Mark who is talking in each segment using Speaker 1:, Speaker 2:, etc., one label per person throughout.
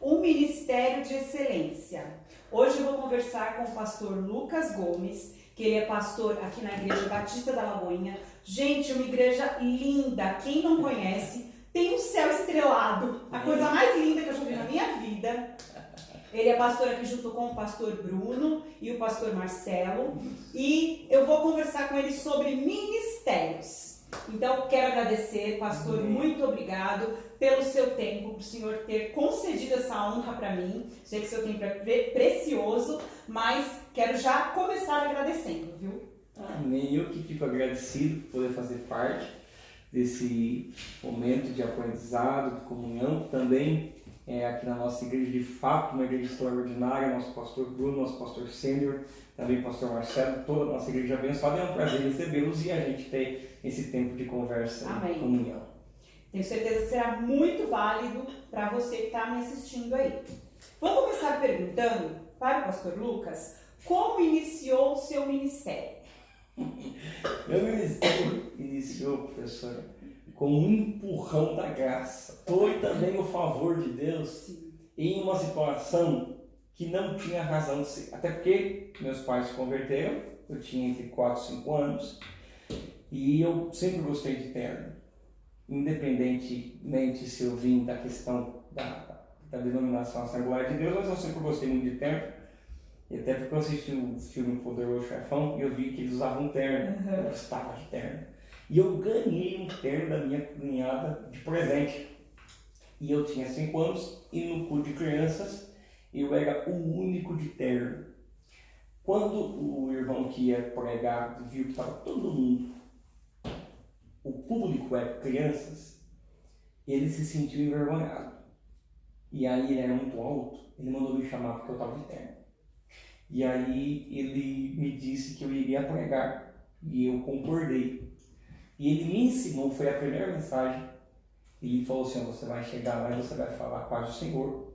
Speaker 1: um ministério de excelência. Hoje eu vou conversar com o pastor Lucas Gomes, que ele é pastor aqui na Igreja Batista da Lagoinha. Gente, uma igreja linda, quem não conhece, tem um céu estrelado, a coisa mais linda que eu já vi na minha vida. Ele é pastor aqui junto com o pastor Bruno e o pastor Marcelo, e eu vou conversar com ele sobre ministérios. Então, quero agradecer, pastor, muito obrigado pelo seu tempo, por o senhor ter concedido essa honra para mim. Sei que seu tempo é precioso, mas quero já começar agradecendo, viu?
Speaker 2: Amém. Eu que fico agradecido por poder fazer parte desse momento de aprendizado, de comunhão. Também aqui na nossa igreja, de fato, uma igreja extraordinária, nosso pastor Bruno, nosso pastor Sênior, também pastor Marcelo, toda a nossa igreja abençoada. É um prazer recebê-los e a gente ter esse tempo de conversa e comunhão.
Speaker 1: Tenho certeza que será muito válido para você que está me assistindo aí. Vamos começar perguntando para o pastor Lucas como iniciou o seu ministério.
Speaker 2: Meu ministério iniciou, professora, com um empurrão da graça. Foi também o favor de Deus em uma situação que não tinha razão de ser. Até porque meus pais se converteram, eu tinha entre 4 e 5 anos, e eu sempre gostei de terno. Independentemente se eu vim da questão da denominação Assembleia de Deus, mas eu sempre gostei muito de terno. E até porque eu assisti o filme Poderoso Chefão e eu vi que eles usavam terno, eu gostava de terno. E eu ganhei um terno da minha cunhada de presente. E eu tinha 5 anos e no culto de crianças eu era o único de terno. Quando o irmão que ia pregar viu que estava todo mundo, o público era crianças, ele se sentiu envergonhado. E aí ele era muito alto, ele mandou me chamar porque eu estava de terno. E aí ele me disse que eu iria pregar e eu concordei. E ele me ensinou, foi a primeira mensagem. E ele falou assim: você vai chegar lá e você vai falar a paz do Senhor.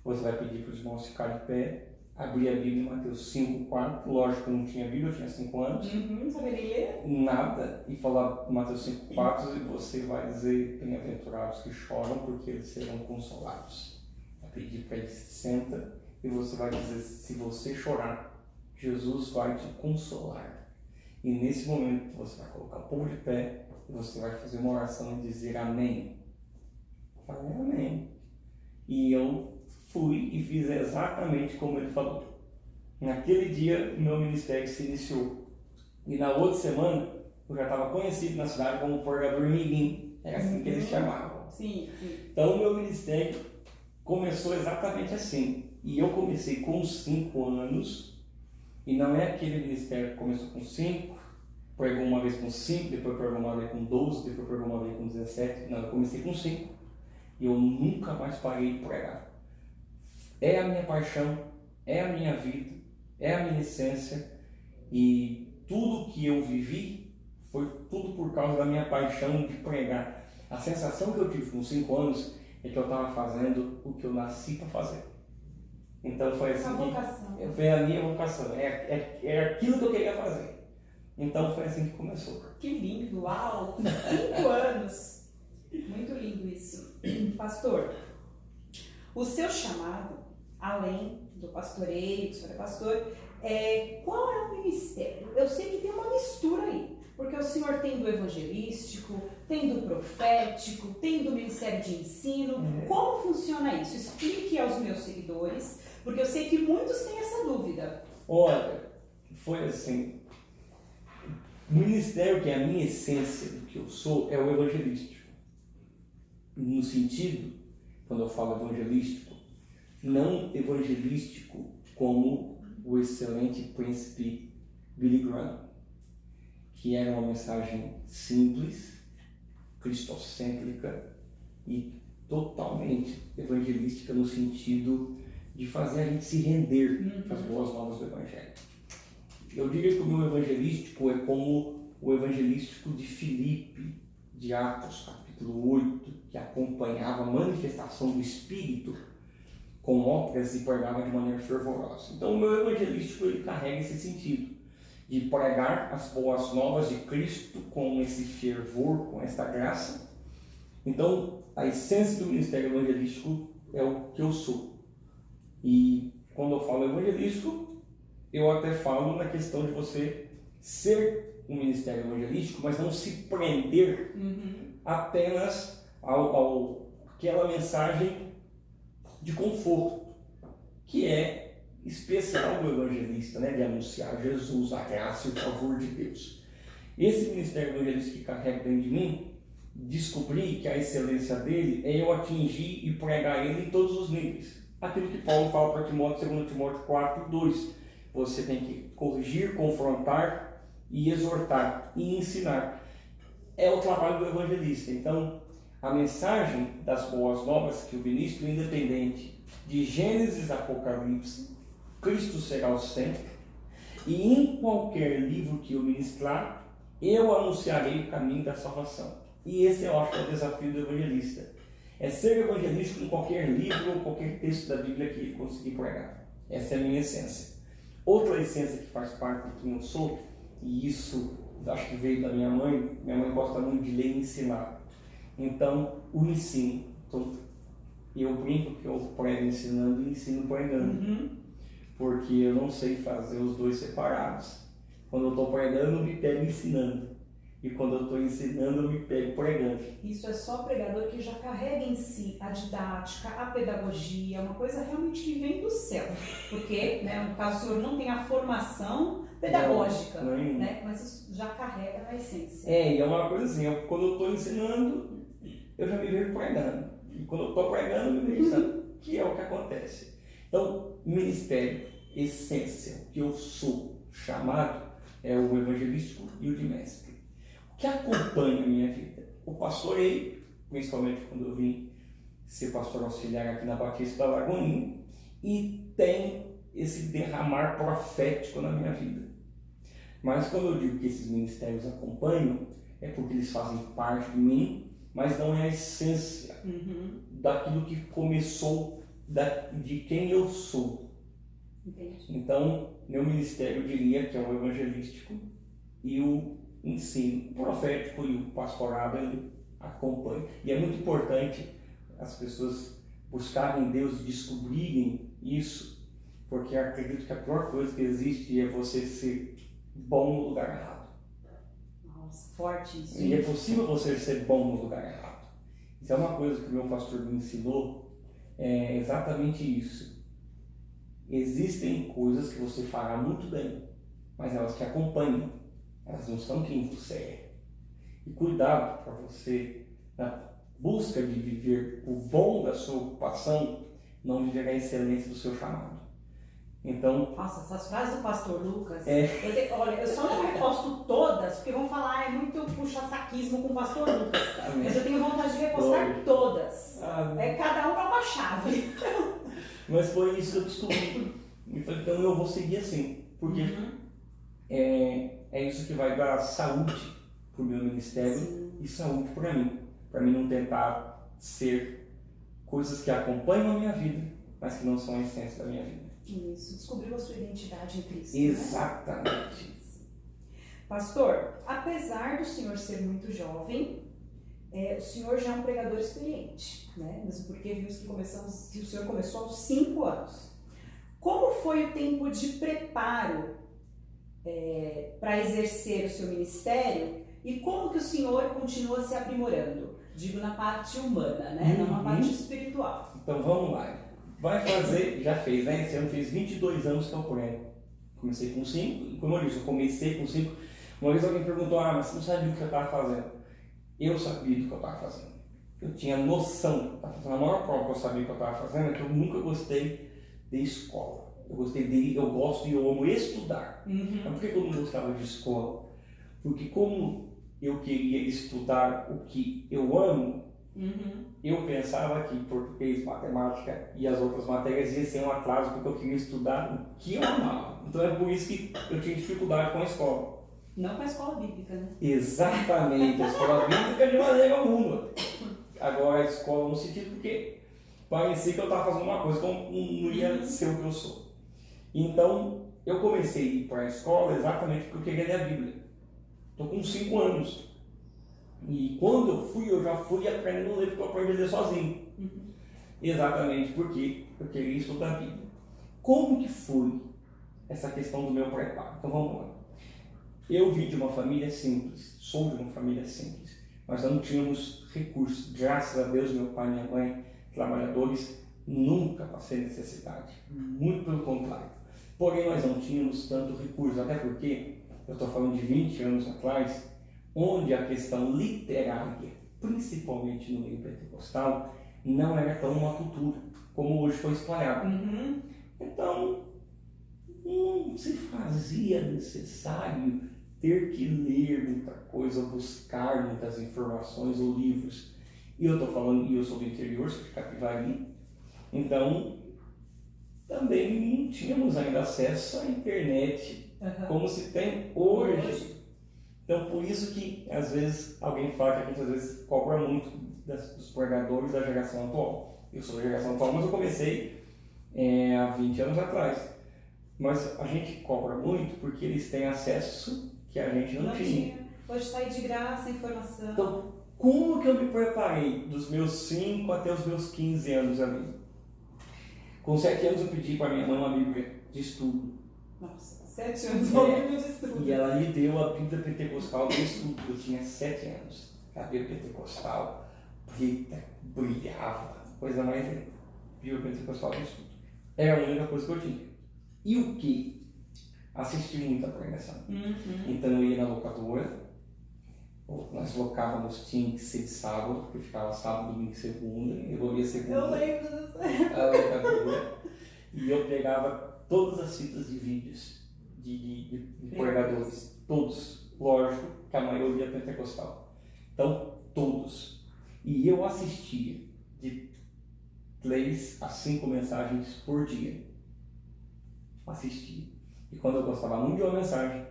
Speaker 2: Você vai pedir para os irmãos ficarem de pé, abrir a Bíblia em Mateus 5:4. Lógico que eu não tinha Bíblia, eu tinha 5 anos.
Speaker 1: Não sabia ler?
Speaker 2: Nada. E falar Mateus 5:4 e você vai dizer: bem-aventurados que choram, porque eles serão consolados. Vai pedir para ele: senta, e você vai dizer: se você chorar, Jesus vai te consolar. E nesse momento você vai colocar o povo de pé e você vai fazer uma oração e dizer amém. Eu falei amém. E eu fui e fiz exatamente como ele falou. Naquele dia o meu ministério se iniciou. E na outra semana eu já estava conhecido na cidade como pregador mirim. É assim que eles chamavam.
Speaker 1: Sim.
Speaker 2: Então o meu ministério começou exatamente assim. E eu comecei com 5 anos. E não é aquele ministério que começou com 5, pregou uma vez com 5, depois pregou uma vez com 12, depois pregou uma vez com 17. Não, eu comecei com 5 e eu nunca mais parei de pregar. É a minha paixão, é a minha vida, é a minha essência, e tudo que eu vivi foi tudo por causa da minha paixão de pregar. A sensação que eu tive com 5 anos é que eu estava fazendo o que eu nasci para fazer. Então foi assim que foi a minha vocação, é aquilo que eu queria fazer. Então foi assim que começou.
Speaker 1: Que lindo, uau! 5 anos! Muito lindo isso. Pastor, o seu chamado, além do pastoreio, que o senhor é pastor, qual é o ministério? Eu sei que tem uma mistura aí, porque o senhor tem do evangelístico, tem do profético, tem do ministério de ensino. Como funciona isso? Explique aos meus seguidores, porque eu sei que muitos têm essa dúvida.
Speaker 2: Olha, foi assim, o ministério que é a minha essência do que eu sou é o evangelístico. No sentido, quando eu falo evangelístico, não evangelístico como o excelente príncipe Billy Graham, que era uma mensagem simples, cristocêntrica e totalmente evangelística no sentido de fazer a gente se render às boas novas do Evangelho. Eu diria que o meu evangelístico é como o evangelístico de Filipe, de Atos, capítulo 8, que acompanhava a manifestação do Espírito com obras e pregava de maneira fervorosa. Então o meu evangelístico ele carrega esse sentido de pregar as boas novas de Cristo com esse fervor, com esta graça. Então a essência do ministério evangelístico é o que eu sou. E quando eu falo evangelístico, eu até falo na questão de você ser um ministério evangelístico, mas não se prender apenas àquela mensagem de conforto, que é especial do evangelista, né? De anunciar Jesus, a graça e o favor de Deus. Esse ministério evangelístico que carrega dentro de mim, descobri que a excelência dele é eu atingir e pregar ele em todos os níveis. Aquilo que Paulo fala para Timóteo, 2 Timóteo 4:2. Você tem que corrigir, confrontar e exortar e ensinar. É o trabalho do evangelista. Então, a mensagem das boas novas que o ministro, independente de Gênesis a Apocalipse, Cristo será o centro, e em qualquer livro que eu ministrar, eu anunciarei o caminho da salvação. E esse eu acho que é o desafio do evangelista. É ser evangelista em qualquer livro ou qualquer texto da Bíblia que ele conseguir pregar. Essa é a minha essência. Outra essência que faz parte do que eu sou, e isso acho que veio da minha mãe gosta muito de ler e ensinar. Então, o ensino. Eu brinco que eu prego ensinando e ensino pregando. Porque eu não sei fazer os dois separados. Quando eu estou pregando, eu me pego ensinando. E quando eu estou ensinando, eu me pego pregando.
Speaker 1: Isso é só pregador que já carrega em si a didática, a pedagogia, uma coisa realmente que vem do céu. Porque, né, no caso, o senhor não tem a formação pedagógica, né, mas isso já carrega na essência.
Speaker 2: E é uma coisa assim, quando eu estou ensinando, eu já me vejo pregando. E quando eu estou pregando, eu me vejo ensinando, que é o que acontece. Então, ministério, essência, que eu sou chamado, é o evangelístico e o de mestre. O que acompanha a minha vida? O pastoreio, principalmente quando eu vim ser pastor auxiliar aqui na Batista da Lagoinha, e tem esse derramar profético na minha vida. Mas quando eu digo que esses ministérios acompanham, é porque eles fazem parte de mim, mas não é a essência daquilo que começou, de quem eu sou.
Speaker 1: Entendi.
Speaker 2: Então, meu ministério eu diria que é o evangelístico e o ensino. O profético e o pastorado ele acompanham. E é muito importante as pessoas buscarem Deus e descobrirem isso, porque eu acredito que a pior coisa que existe é você ser bom no lugar errado.
Speaker 1: Nossa, forte isso.
Speaker 2: E é possível você ser bom no lugar errado. Isso é uma coisa que o meu pastor me ensinou, é exatamente isso. Existem coisas que você fará muito bem, mas elas te acompanham, elas não são quem você é. E cuidado para você, na busca de viver o bom da sua ocupação, não viver a excelência do seu chamado. Então,
Speaker 1: nossa, essas frases do pastor Lucas,
Speaker 2: olha,
Speaker 1: eu só não reposto todas, porque vão falar, é muito puxa-saquismo com o pastor Lucas. Mas eu tenho vontade de repostar todas. Cada um é uma chave.
Speaker 2: Mas foi isso que eu descobri. Então eu vou seguir assim, porque é isso que vai dar saúde para o meu ministério e saúde para mim não tentar ser coisas que acompanham a minha vida, mas que não são a essência da minha vida.
Speaker 1: Isso, descobriu a sua identidade em Cristo.
Speaker 2: Exatamente.
Speaker 1: Né? Pastor, apesar do senhor ser muito jovem, o senhor já é um pregador experiente, né? Mesmo porque vimos que o senhor começou aos 5 anos. Como foi o tempo de preparo para exercer o seu ministério e como que o senhor continua se aprimorando? Digo na parte humana, né? Não na parte espiritual.
Speaker 2: Então vamos lá. Vai fazer, já fez, né? Esse ano fez 22 anos que eu prego. Comecei com 5, e como eu disse, eu comecei com 5. Uma vez alguém perguntou, mas você não sabia o que eu estava fazendo? Eu sabia do que eu estava fazendo. Eu tinha noção do que eu estava fazendo. A maior prova que eu sabia do que eu estava fazendo é que eu nunca gostei de escola. Eu gosto e eu amo estudar. Mas por que eu não gostava de escola? Porque como eu queria estudar o que eu amo, eu pensava que português, matemática e as outras matérias iam ser um atraso porque eu queria estudar o que eu amava. Então é por isso que eu tinha dificuldade com a escola.
Speaker 1: Não com a escola bíblica, né?
Speaker 2: Exatamente, a escola bíblica de maneira alguma. Agora a escola no sentido porque parecia que eu estava fazendo uma coisa que não ia ser o que eu sou. Então eu comecei a ir para a escola exatamente porque eu queria ler a Bíblia. Estou com 5 anos. E quando eu já fui aprendendo a ler porque eu aprendi a ler sozinho. Exatamente porque eu queria estudar a Bíblia. Como que foi essa questão do meu preparo? Então vamos lá. Eu vim de uma família simples, sou de uma família simples. Nós não tínhamos recursos. Graças a Deus, meu pai e minha mãe, trabalhadores, nunca passei necessidade. Muito pelo contrário. Porém, nós não tínhamos tanto recurso, até porque, eu estou falando de 20 anos atrás, onde a questão literária, principalmente no meio pentecostal, não era tão uma cultura como hoje foi espalhada. Então, não se fazia necessário ter que ler muita coisa, buscar muitas informações ou livros. E eu estou falando, e eu sou do interior, sou de Capivari, então também não tínhamos ainda acesso à internet como se tem hoje. Então, por isso que às vezes alguém fala que a gente às vezes cobra muito dos pregadores da geração atual. Eu sou da geração atual, mas eu comecei há 20 anos atrás. Mas a gente cobra muito porque eles têm acesso que a gente não tinha.
Speaker 1: Hoje está aí de graça a informação.
Speaker 2: Então, como que eu me preparei dos meus 5 até os meus 15 anos ali? Com 7 anos eu pedi para minha mãe uma Bíblia de estudo.
Speaker 1: Nossa, 7 anos, uma Bíblia de estudo.
Speaker 2: E ela me deu a Bíblia Pentecostal de estudo. Eu tinha 7 anos. A Bíblia Pentecostal, preta, brilhava, coisa mais linda. Bíblia Pentecostal de estudo. Era a única coisa que eu tinha. E o que? Assisti muita pregação. Então eu ia na locadora, nós locávamos, tinha que ser de sábado, porque ficava sábado, domingo e segunda, eu ia segunda.
Speaker 1: Eu lembro disso.
Speaker 2: A locadora, e eu pegava todas as fitas de vídeos de pregadores, todos, lógico que a maioria é pentecostal. Então, todos. E eu assistia de 3 a 5 mensagens por dia. Assistia. E quando eu gostava muito de uma mensagem,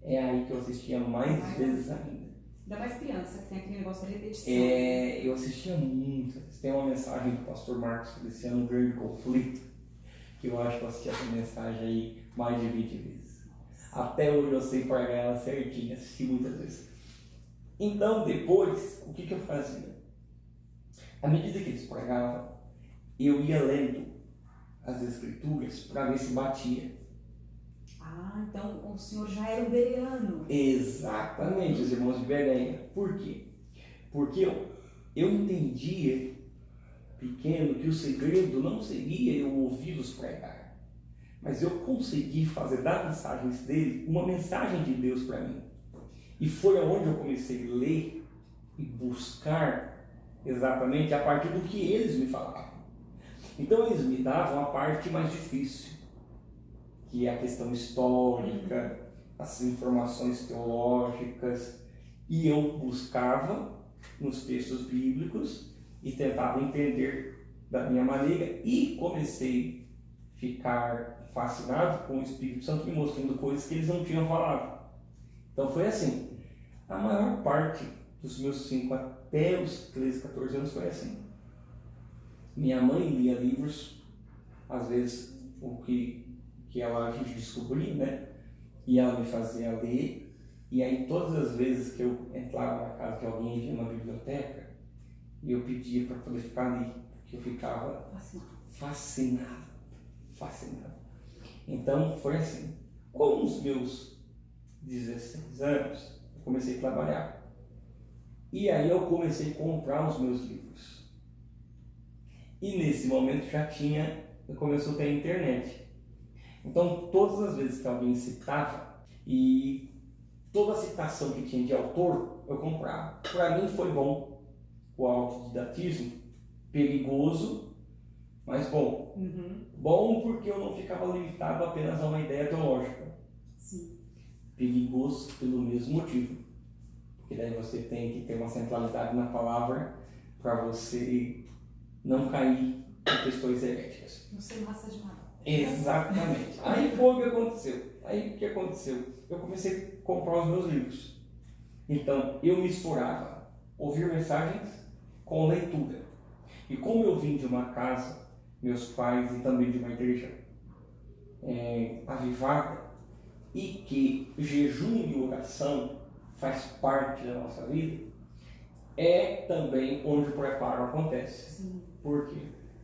Speaker 2: é aí que eu assistia mais vezes ainda.
Speaker 1: Ainda mais criança, que tem aquele negócio de repetição.
Speaker 2: Eu assistia muito. Tem uma mensagem do pastor Marcos Feliciano, um grande conflito, que eu acho que eu assisti essa mensagem aí mais de 20 vezes. Até hoje eu sei pregar ela certinha, assisti muitas vezes. Então, depois, o que eu fazia? À medida que eles pregavam, eu ia lendo as escrituras para ver se batia.
Speaker 1: Então o senhor já era um bereano.
Speaker 2: Exatamente, os irmãos de Bereia. Por quê? Porque eu entendia, pequeno, que o segredo não seria eu ouvi-los pregar, mas eu consegui fazer das mensagens dele uma mensagem de Deus para mim. E foi aonde eu comecei a ler e buscar exatamente a partir do que eles me falavam. Então eles me davam a parte mais difícil, que é a questão histórica, as informações teológicas, e eu buscava nos textos bíblicos e tentava entender da minha maneira, e comecei a ficar fascinado com o Espírito Santo me mostrando coisas que eles não tinham falado. Então foi assim, a maior parte dos meus 5 até os 13, 14 anos foi assim. Minha mãe lia livros, às vezes o que a gente descobria, né? E ela me fazia ler, e aí todas as vezes que eu entrava na casa de alguém e via uma biblioteca, eu pedia para poder ficar ali, porque eu ficava fascinado. Então foi assim, com os meus 16 anos, eu comecei a trabalhar, e aí eu comecei a comprar os meus livros, e nesse momento começou a ter a internet. Então, todas as vezes que alguém citava, e toda a citação que tinha de autor, eu comprava. Para mim foi bom o autodidatismo, perigoso, mas bom. Bom porque eu não ficava limitado apenas a uma ideia teológica.
Speaker 1: Sim.
Speaker 2: Perigoso pelo mesmo motivo. Porque daí você tem que ter uma centralidade na palavra para você não cair em questões heréticas.
Speaker 1: Não ser massa de nada.
Speaker 2: Exatamente. Aí foi o que aconteceu. Eu comecei a comprar os meus livros. Então, eu misturava ouvir mensagens com leitura. E como eu vim de uma casa, meus pais, e também de uma igreja avivada, e que jejum e oração faz parte da nossa vida, é também onde o preparo acontece.
Speaker 1: Sim.
Speaker 2: Por quê?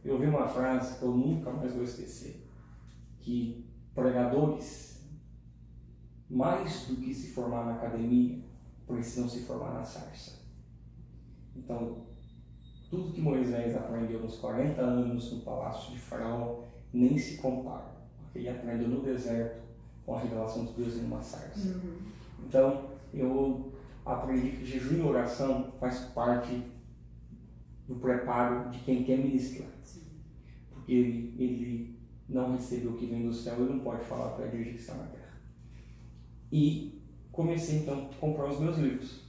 Speaker 2: eu ouvi uma frase que eu nunca mais vou esquecer, que pregadores, mais do que se formar na academia, precisam se formar na sarça. Então, tudo que Moisés aprendeu nos 40 anos no palácio de Faraó nem se compara ao que ele aprendeu no deserto com a revelação de Deus em uma sarça. Então, eu aprendi que jejum e oração faz parte do preparo de quem quer ministrar. Porque ele não recebeu o que vem do céu, ele não pode falar para a igreja que está na terra. E comecei então a comprar os meus livros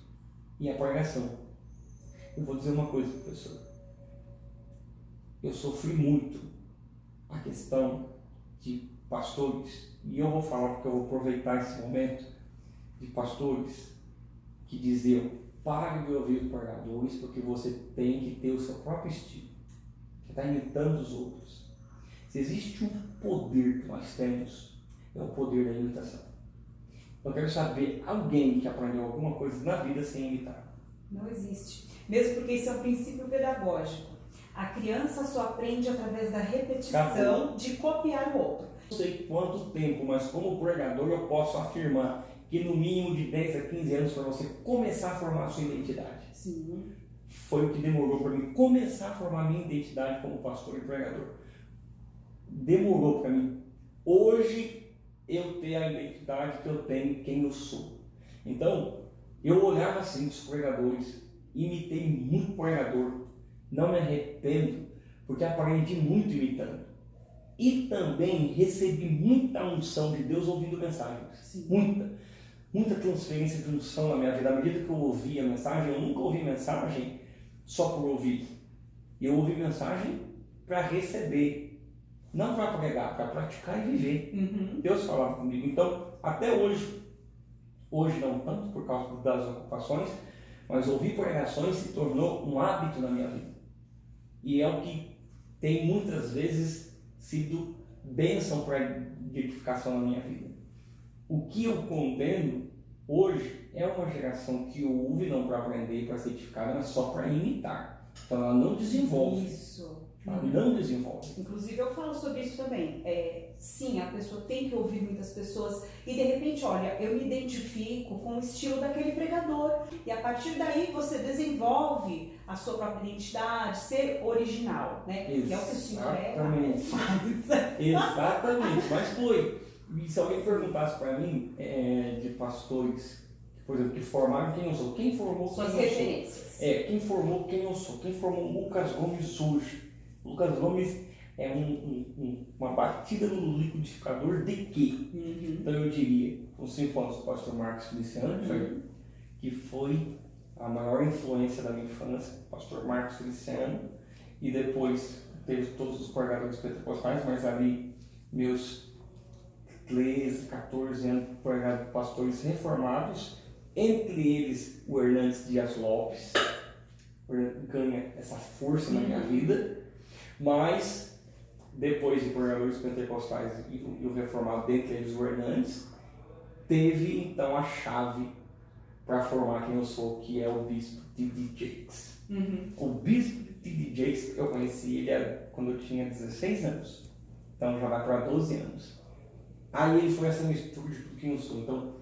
Speaker 2: e a pregação. Eu vou dizer uma coisa, professor. Eu sofri muito a questão de pastores, e eu vou falar porque eu vou aproveitar esse momento, de pastores que diziam: pare de ouvir os pregadores porque você tem que ter o seu próprio estilo. Você está imitando os outros. Se existe um poder que nós temos, é o poder da imitação. Eu quero saber alguém que aprendeu alguma coisa na vida sem imitar.
Speaker 1: Não existe. Mesmo porque isso é um princípio pedagógico. A criança só aprende através da repetição de copiar o outro.
Speaker 2: Não sei quanto tempo, mas como pregador eu posso afirmar que no mínimo de 10 a 15 anos para você começar a formar a sua identidade.
Speaker 1: Sim.
Speaker 2: Foi o que demorou para mim começar a formar a minha identidade como pastor e pregador. Demorou para mim. Hoje eu tenho a identidade que eu tenho, quem eu sou. Então, eu olhava assim os pregadores, imitei muito pregador, não me arrependo, porque aprendi muito imitando. E também recebi muita unção de Deus ouvindo mensagens. Sim. Muita transferência de unção na minha vida. À medida que eu ouvia a mensagem, eu nunca ouvi mensagem só por ouvir. Eu ouvi mensagem para receber, não para pregar, para praticar e viver. Deus falava comigo. Então, até hoje não tanto por causa das ocupações, mas ouvir pregações se tornou um hábito na minha vida. E é o que tem muitas vezes sido bênção para edificação na minha vida. O que eu condeno hoje é uma geração que ouve não para aprender, para ser edificada, mas só para imitar. Então ela não desenvolve.
Speaker 1: Isso.
Speaker 2: Ela não desenvolve.
Speaker 1: Inclusive eu falo sobre isso também. Sim, a pessoa tem que ouvir muitas pessoas e de repente, olha, eu me identifico com o estilo daquele pregador. E a partir daí você desenvolve a sua própria identidade, ser original, né? Que é o que o senhor
Speaker 2: Exatamente, mas foi. E se alguém perguntasse para mim, de pastores, por exemplo, que formaram quem eu sou, quem formou
Speaker 1: suas
Speaker 2: quem
Speaker 1: referências.
Speaker 2: Eu sou? Quem formou quem eu sou? Quem formou Lucas Gomes hoje? Lucas Gomes é uma batida no liquidificador de quê? Então eu diria, com 5 anos, o pastor Marcos Feliciano, que foi a maior influência da minha infância, o pastor Marcos Feliciano, e depois teve todos os pregadores pentecostais, mas ali meus 13, 14 anos pregados pastores reformados, entre eles o Hernandes Dias Lopes, ganha essa força na minha vida, mas depois de pregadores pentecostais e o reformado, dentre eles o Hernandes, teve então a chave para formar quem eu sou, que é o bispo T.D. Jakes. O bispo T.D. Jakes, eu conheci ele quando eu tinha 16 anos, então já vai para 12 anos. Aí ele foi essa mistura de tudo quem eu sou. Então,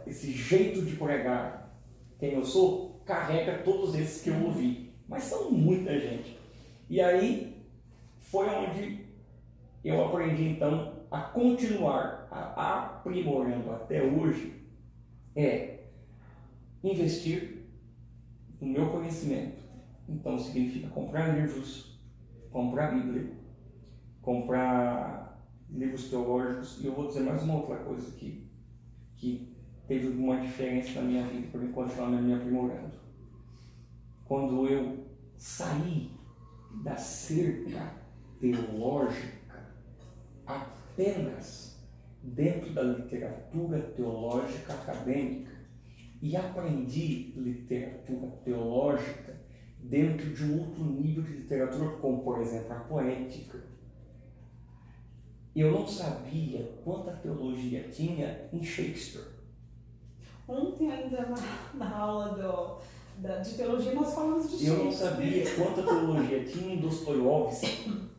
Speaker 2: esse jeito de pregar quem eu sou carrega todos esses que eu ouvi, mas são muita gente. E aí foi onde eu aprendi então a continuar aprimorando até hoje, investir no meu conhecimento. Então significa comprar livros, comprar Bíblia, comprar livros teológicos. E eu vou dizer mais uma outra coisa aqui, que teve uma diferença na minha vida para eu continuar me aprimorando. Quando eu saí da cerca teológica apenas dentro da literatura teológica acadêmica e aprendi literatura teológica dentro de um outro nível de literatura, como por exemplo a poética. Eu não sabia quanta teologia tinha em Shakespeare.
Speaker 1: Ontem ainda na aula de teologia nós falamos de
Speaker 2: Eu não
Speaker 1: Shakespeare.
Speaker 2: sabia quanta teologia tinha em Dostoiévski,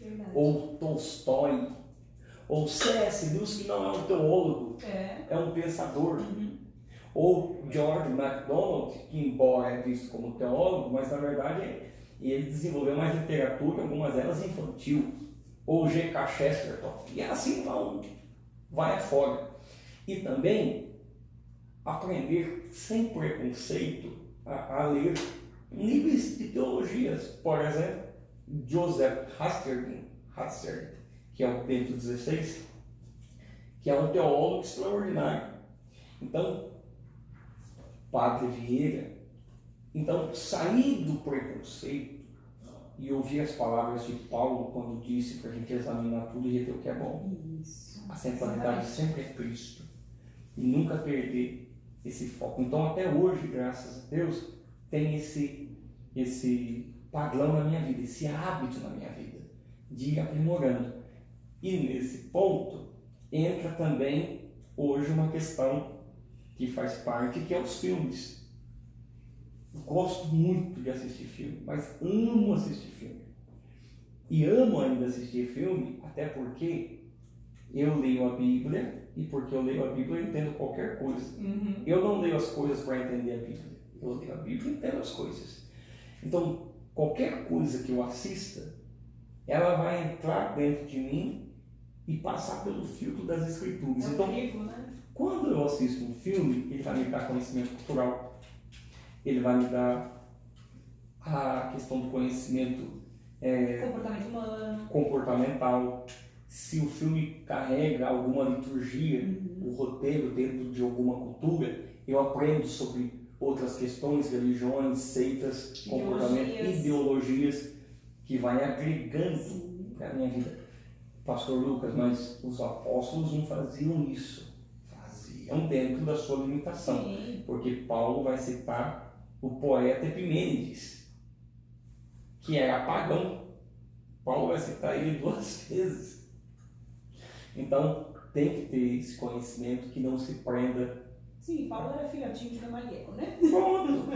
Speaker 1: Verdade.
Speaker 2: ou Tolstói, ou C.S. Lewis, que não é um teólogo, é um pensador. Ou George MacDonald, que embora é visto como teólogo, mas na verdade ele desenvolveu mais literatura, algumas delas infantil. Ou G.K. Chesterton. E assim vai afora. E também aprender sem preconceito a ler livros de teologias. Por exemplo, Joseph Ratzinger, que é o Bento XVI, que é um teólogo extraordinário. Então, Padre Vieira, então sair do preconceito e ouvir as palavras de Paulo quando disse para a gente examinar tudo e rever o que é bom.
Speaker 1: Isso.
Speaker 2: A centralidade sempre é Cristo e nunca perder esse foco. Então até hoje, graças a Deus, tem esse padrão na minha vida, esse hábito na minha vida de ir aprimorando. E nesse ponto entra também hoje uma questão que faz parte, que é os filmes. Eu gosto muito de assistir filme, mas amo assistir filme. E amo ainda assistir filme, até porque eu leio a Bíblia, e porque eu leio a Bíblia eu entendo qualquer coisa. Eu não leio as coisas para entender a Bíblia. Eu leio a Bíblia e entendo as coisas. Então, qualquer coisa que eu assista, ela vai entrar dentro de mim e passar pelo filtro das Escrituras.
Speaker 1: É
Speaker 2: então,
Speaker 1: incrível, né?
Speaker 2: Quando eu assisto um filme, ele vai me dar conhecimento cultural, ele vai me dar a questão do conhecimento
Speaker 1: Comportamento humano.
Speaker 2: comportamental. Se o filme carrega alguma liturgia, o roteiro dentro de alguma cultura, eu aprendo sobre outras questões, religiões, seitas, comportamento, ideologias, que vai agregando para a minha vida. Pastor Lucas, mas os apóstolos não faziam isso. Dentro da sua limitação.
Speaker 1: Sim.
Speaker 2: Porque Paulo vai citar o poeta Epimênides, que era pagão. Paulo vai citar ele 2 vezes. Então, tem que ter esse conhecimento que não se prenda.
Speaker 1: Sim, Paulo era filhotinho de Gamaliel, né?
Speaker 2: Pronto!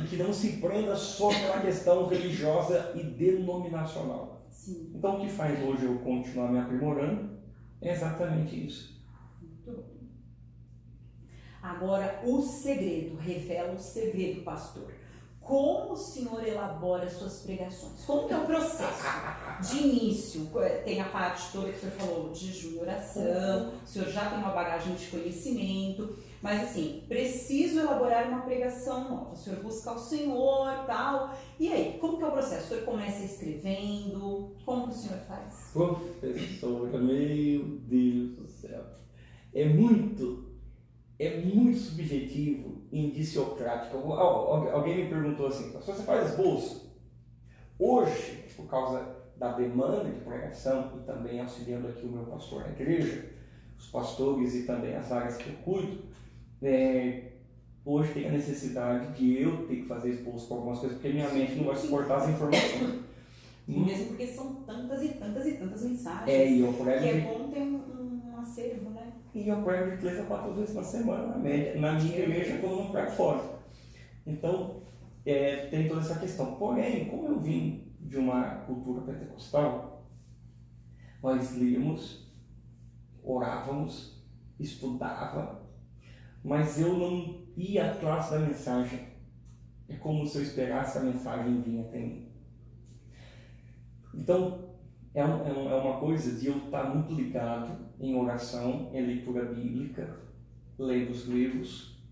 Speaker 2: Que não se prenda só pela questão religiosa e denominacional.
Speaker 1: Sim.
Speaker 2: Então, o que faz hoje eu continuar me aprimorando é exatamente isso.
Speaker 1: Muito bom. Agora, o segredo, revela o segredo, pastor. Como o senhor elabora suas pregações? Como que é o processo? De início, tem a parte toda que o senhor falou, de jejum e oração, o senhor já tem uma bagagem de conhecimento, mas assim, preciso elaborar uma pregação nova, o senhor busca o senhor, tal, e aí, como que é o processo? O senhor começa escrevendo, como que o senhor faz?
Speaker 2: Professora, meu Deus do céu, é muito subjetivo, indiciocrático. Alguém me perguntou assim, pastor, você faz esboço? Hoje, por causa da demanda de pregação e também auxiliando aqui o meu pastor na igreja, os pastores e também as áreas que eu cuido, hoje tem a necessidade de eu ter que fazer esboço para algumas coisas, porque minha mente não vai suportar as informações.
Speaker 1: Mesmo porque são tantas e tantas e tantas mensagens,
Speaker 2: e eu prego
Speaker 1: que é bom ter um acervo, né?
Speaker 2: E eu prego de 3 a 4 vezes na semana, na média, na minha igreja, quando eu não prego fora. Então, tem toda essa questão. Porém, como eu vim de uma cultura pentecostal, nós líamos, orávamos, estudava, mas eu não ia atrás da mensagem. É como se eu esperasse a mensagem vir até mim. Então, é uma coisa de eu estar muito ligado em oração, em leitura bíblica, lendo os livros,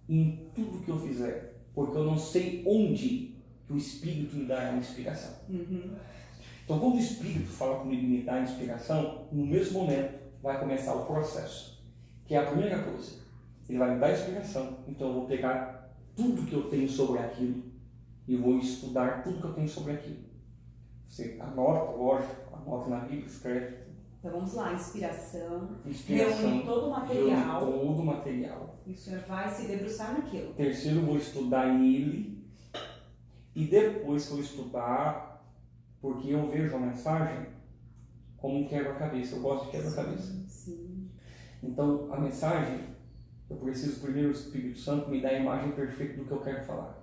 Speaker 2: em tudo que eu fizer, porque eu não sei onde que o Espírito me dá a inspiração. Então, quando o Espírito fala comigo e me dá a inspiração, no mesmo momento vai começar o processo, que é a primeira coisa. Ele vai me dar a inspiração, então eu vou pegar tudo que eu tenho sobre aquilo e vou estudar tudo que eu tenho sobre aquilo. Você anota, lógico, anota na Bíblia, escreve.
Speaker 1: Então vamos lá, inspiração,
Speaker 2: Reúne
Speaker 1: todo o material.
Speaker 2: Todo o material.
Speaker 1: E o senhor vai se debruçar naquilo.
Speaker 2: Terceiro, vou estudar ele. E depois que eu estudar, porque eu vejo a mensagem como um quebra-cabeça. Eu gosto de quebra-cabeça.
Speaker 1: Sim.
Speaker 2: Então, a mensagem, eu preciso primeiro o Espírito Santo me dar a imagem perfeita do que eu quero falar.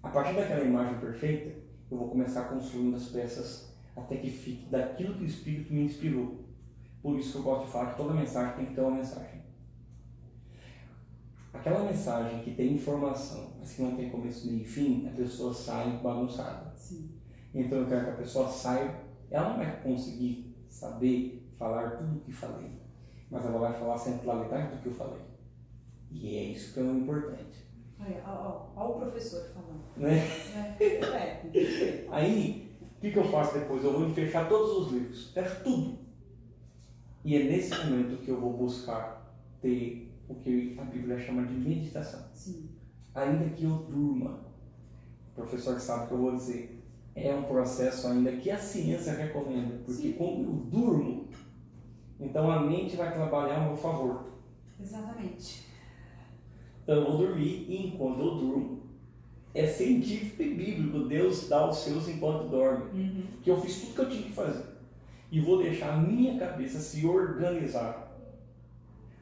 Speaker 2: A partir daquela imagem perfeita, eu vou começar construindo as peças até que fique daquilo que o Espírito me inspirou. Por isso que eu gosto de falar que toda mensagem tem que ter uma mensagem. Aquela mensagem que tem informação, mas que não tem começo, meio e fim, a pessoa sai bagunçada.
Speaker 1: Sim.
Speaker 2: Então eu quero que a pessoa saia, ela não vai conseguir saber falar tudo o que falei, mas ela vai falar a centralidade do que eu falei. E é isso que é o importante.
Speaker 1: Olha o professor falando.
Speaker 2: Né?
Speaker 1: É.
Speaker 2: Aí, o que eu faço depois? Eu vou fechar todos os livros, fecho tudo. E é nesse momento que eu vou buscar ter o que a Bíblia chama de meditação.
Speaker 1: Sim.
Speaker 2: Ainda que eu durma, o professor sabe o que eu vou dizer, é um processo ainda que a ciência recomenda, porque
Speaker 1: Sim.
Speaker 2: quando eu durmo, então a mente vai trabalhar ao meu favor.
Speaker 1: Exatamente.
Speaker 2: Então eu vou dormir e enquanto eu durmo, é científico e bíblico, Deus dá os seus enquanto dorme. Que eu fiz tudo que eu tinha que fazer. E vou deixar a minha cabeça se organizar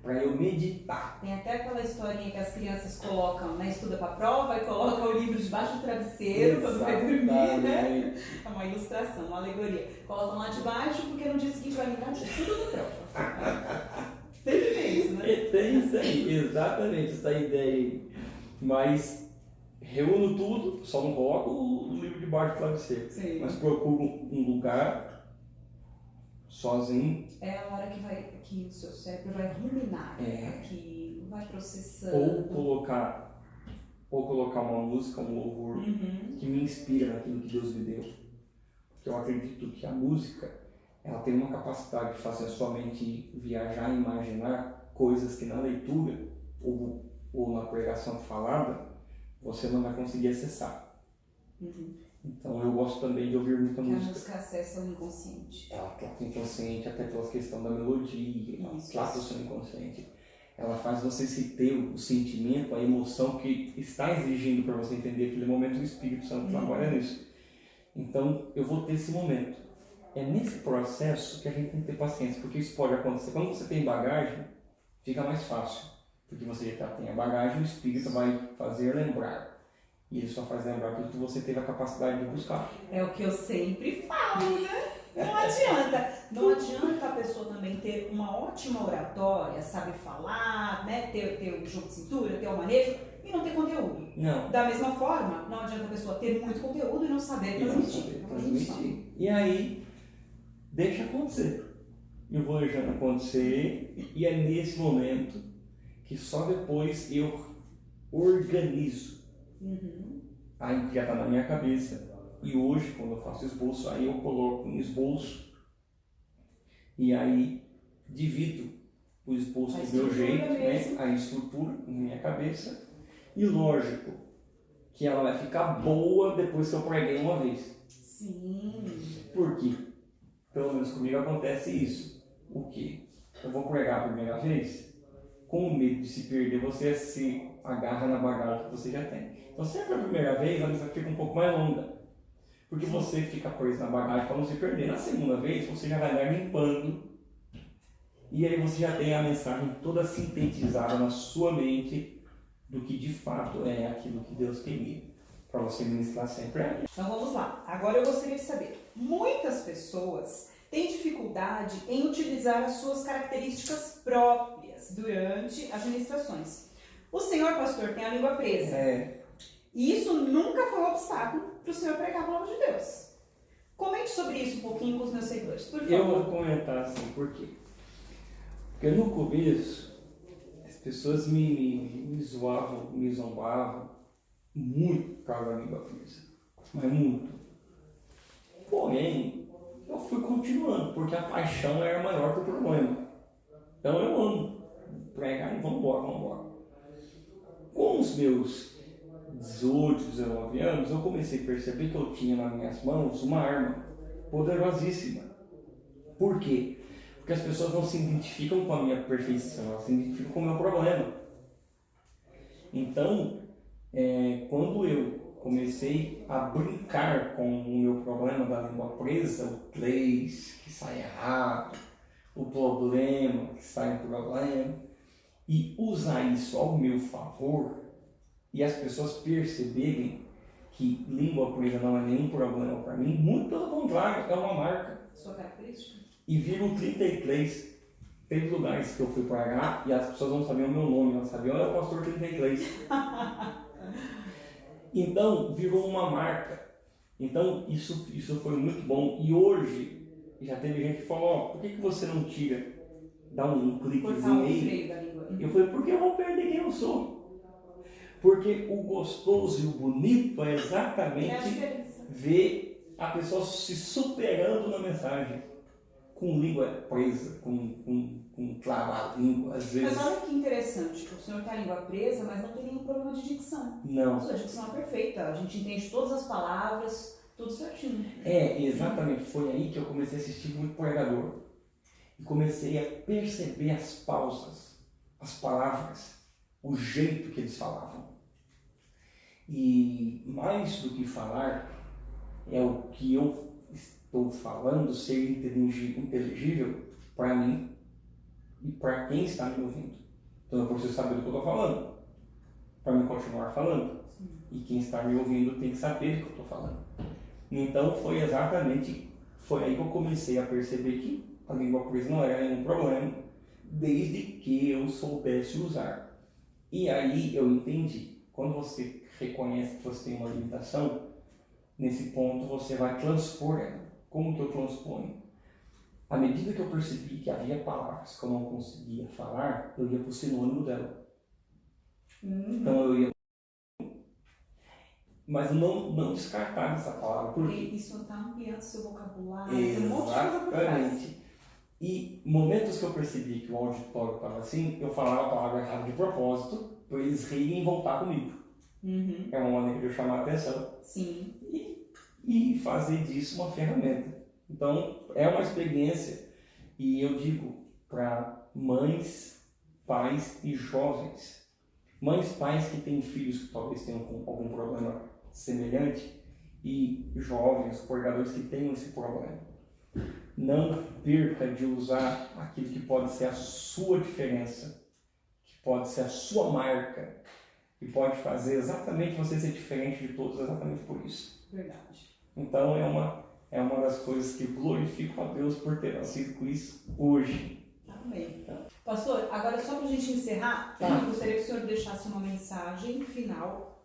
Speaker 2: para eu meditar.
Speaker 1: Tem até aquela historinha que as crianças colocam, né, estuda para prova e coloca o livro debaixo do travesseiro quando vai dormir, né? É uma ilustração, uma alegoria. Colocam lá debaixo porque no dia seguinte vai lembrar de tudo da prova. Sempre tem isso, né?
Speaker 2: Tem isso aí, exatamente essa ideia aí. Mas reúno tudo, só não coloco o livro debaixo do travesseiro.
Speaker 1: Sim.
Speaker 2: Mas procuro um lugar sozinho.
Speaker 1: É a hora que o seu cérebro vai ruminar, que vai processando.
Speaker 2: Ou colocar uma música, um louvor que me inspira naquilo que Deus me deu. Porque eu acredito que a música, ela tem uma capacidade de fazer a sua mente viajar e imaginar coisas que na leitura ou na pregação falada você não vai conseguir acessar. Então eu gosto também de ouvir muita música.
Speaker 1: A música acessa o inconsciente.
Speaker 2: Ela trata o inconsciente até pela questão da melodia, ela trata o seu inconsciente. Ela faz você se ter o sentimento, a emoção que está exigindo para você entender aquele momento, o Espírito Santo trabalha nisso. Então eu vou ter esse momento. É nesse processo que a gente tem que ter paciência, porque isso pode acontecer. Quando você tem bagagem, fica mais fácil, porque você já tem a bagagem, o Espírito vai fazer lembrar. E ele só faz lembrar aquilo que você teve a capacidade de buscar.
Speaker 1: É o que eu sempre falo, né? Não adianta. Não adianta a pessoa também ter uma ótima oratória, saber falar, né? Ter o jogo de cintura, ter o manejo e não ter conteúdo.
Speaker 2: Não.
Speaker 1: Da mesma forma, não adianta a pessoa ter muito conteúdo e não saber transmitir.
Speaker 2: E aí, deixa acontecer. Eu vou deixando acontecer e é nesse momento que só depois eu organizo. Aí já está na minha cabeça. E hoje, quando eu faço esboço, aí eu coloco em esboço e aí divido o esboço do meu jeito, né? A estrutura na minha cabeça. E lógico que ela vai ficar boa depois que eu preguei uma vez.
Speaker 1: Sim.
Speaker 2: Por quê? Pelo menos comigo acontece isso. O quê? Eu vou pregar a primeira vez, com medo de se perder, você se agarra na bagagem que você já tem. Então sempre a primeira vez a mensagem fica um pouco mais longa, porque você fica preso na bagagem para não se perder. Na segunda vez você já vai dar limpando, e aí você já tem a mensagem toda sintetizada na sua mente do que de fato é aquilo que Deus queria, para você ministrar sempre a Ele.
Speaker 1: Então vamos lá. Agora eu gostaria de saber, muitas pessoas têm dificuldade em utilizar as suas características próprias durante as ministrações. O senhor pastor tem a língua presa. E isso nunca foi um obstáculo para o senhor pregar a palavra de Deus. Comente sobre isso um pouquinho com os meus seguidores, por favor.
Speaker 2: Eu vou comentar assim, por quê? Porque no começo, as pessoas me zoavam, me zombavam muito por causa da língua presa. Mas muito. Porém, eu fui continuando, porque a paixão era maior que o problema. Então eu amo pregar e vamos embora. Com os meus 18, 19 anos, eu comecei a perceber que eu tinha nas minhas mãos uma arma poderosíssima. Por quê? Porque as pessoas não se identificam com a minha perfeição, elas se identificam com o meu problema. Então, quando eu comecei a brincar com o meu problema da língua presa, o place que sai errado, o problema que sai um problema, e usar isso ao meu favor, e as pessoas perceberem que língua presa não é nenhum problema para mim, muito pelo contrário, é uma marca.
Speaker 1: Sua característica?
Speaker 2: E viro 33. Teve lugares que eu fui pregar e as pessoas não sabiam o meu nome, elas sabiam, olha, o pastor 33. Então, virou uma marca. Então, isso foi muito bom. E hoje, já teve gente que falou, ó, por que você não tira, dá um cliquezinho aí? Eu falei, porque eu vou perder quem eu sou. Porque o gostoso e o bonito é exatamente ver a pessoa se superando na mensagem. Com língua presa, com trava-língua, às vezes.
Speaker 1: Mas olha que interessante, o senhor tem a língua presa, mas não tem nenhum problema de dicção.
Speaker 2: Não.
Speaker 1: A sua dicção é perfeita, a gente entende todas as palavras, tudo certinho.
Speaker 2: É, exatamente. Foi aí que eu comecei a assistir muito pregador. E comecei a perceber as pausas, as palavras, o jeito que eles falavam. E mais do que falar, é o que eu estou falando ser inteligível para mim e para quem está me ouvindo. Então eu preciso saber do que eu estou falando, para mim continuar falando.
Speaker 1: Sim.
Speaker 2: E quem está me ouvindo tem que saber do que eu estou falando. Então foi aí que eu comecei a perceber que a língua presa não era nenhum problema, desde que eu soubesse usar. E aí eu entendi, quando você reconhece que você tem uma limitação, nesse ponto você vai transpor ela. Como que eu transponho? À medida que eu percebi que havia palavras que eu não conseguia falar, eu ia para o sinônimo dela. Então eu ia... Mas não descartava essa palavra.
Speaker 1: Porque isso está ampliando seu vocabulário,
Speaker 2: Exatamente.
Speaker 1: um monte de coisa por trás.
Speaker 2: E momentos que eu percebi que o auditório estava assim, eu falava a palavra errada de propósito, para eles rirem e voltar comigo. É uma maneira de eu chamar a atenção.
Speaker 1: Sim.
Speaker 2: E fazer disso uma ferramenta. Então, é uma experiência, e eu digo para mães, pais e jovens, mães, pais que têm filhos que talvez tenham algum problema semelhante, e jovens, pregadores que tenham esse problema. Não perca de usar aquilo que pode ser a sua diferença, que pode ser a sua marca, que pode fazer exatamente você ser diferente de todos, exatamente por isso.
Speaker 1: Verdade.
Speaker 2: Então é uma das coisas que glorifico a Deus por ter nascido com isso hoje.
Speaker 1: Amém. Pastor, agora só para a gente encerrar, eu gostaria que o senhor deixasse uma mensagem final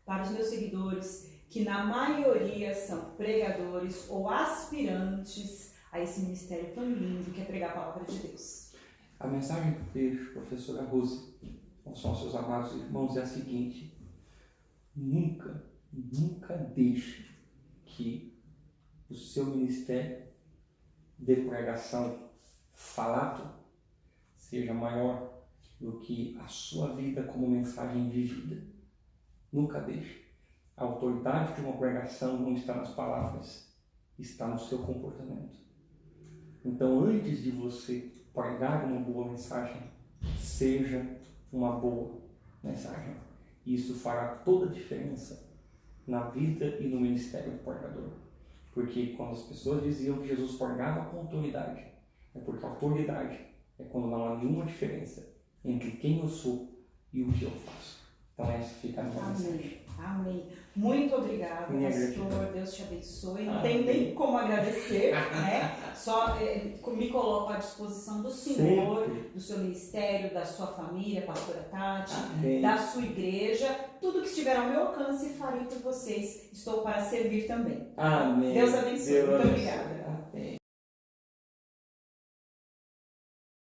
Speaker 1: para os meus seguidores, que na maioria são pregadores ou aspirantes a esse ministério tão lindo que é pregar a palavra de Deus.
Speaker 2: A mensagem que eu deixo, professora Rose, aos nossos amados irmãos, é a seguinte: nunca deixe que o seu ministério de pregação falado seja maior do que a sua vida como mensagem vivida. Nunca deixe. A autoridade de uma pregação não está nas palavras, está no seu comportamento. Então, antes de você pregar uma boa mensagem, seja uma boa mensagem. Isso fará toda a diferença na vida e no ministério do pregador. Porque quando as pessoas diziam que Jesus pregava com autoridade, é porque a autoridade é quando não há nenhuma diferença entre quem eu sou e o que eu faço. Então essa fica a minha mensagem.
Speaker 1: Amém. Muito obrigada, pastor. Deus te abençoe. Não tem nem como agradecer, né? Só me coloco à disposição do Senhor, do seu ministério, da sua família, pastora Tati, da sua igreja. Tudo que estiver ao meu alcance, farei por vocês. Estou para servir também.
Speaker 2: Amém.
Speaker 1: Deus abençoe. Muito obrigada.